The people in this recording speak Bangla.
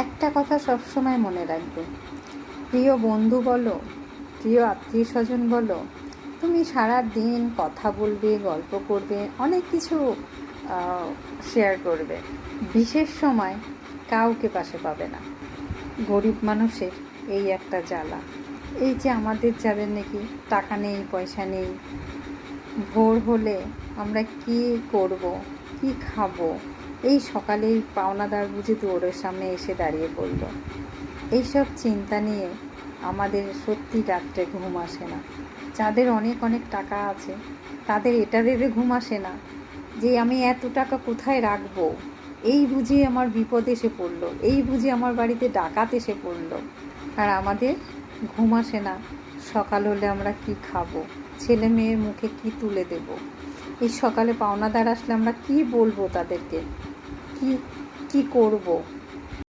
একটা কথা সবসময় মনে রাখবে, প্রিয় বন্ধু বলো, প্রিয় আত্মীয় স্বজন বলো, তুমি সারা দিন কথা বলবে, গল্প করবে, অনেক কিছু শেয়ার করবে, বিশেষ সময় কাউকে পাশে পাবে না। গরিব মানুষের এই একটা জ্বালা। এই যে আমাদের যাদের নাকি টাকা নেই, পয়সা নেই, ভোর হলে আমরা কি করব, কি খাবো, এই সকালেই পাওনাদার বুঝি দুয়ারের সামনে এসে দাঁড়িয়ে পড়ল। এইসব চিন্তা নিয়ে আমাদের সত্যি রাত্রে ঘুম আসে না। যাদের অনেক অনেক টাকা আছে তাদের এটা ভেবে ঘুম আসে না যে আমি এত টাকা কোথায় রাখবো, এই বুঝি আমার বিপদ এসে পড়লো, এই বুঝি আমার বাড়িতে ডাকাত এসে পড়লো। আর আমাদের ঘুম আসে না সকাল হলে আমরা কি খাবো, ছেলে মেয়ের মুখে কি তুলে দেব, এই সকালে পাওনাদার আসলে আমরা কি বলবো তাদেরকে, কি কি করব।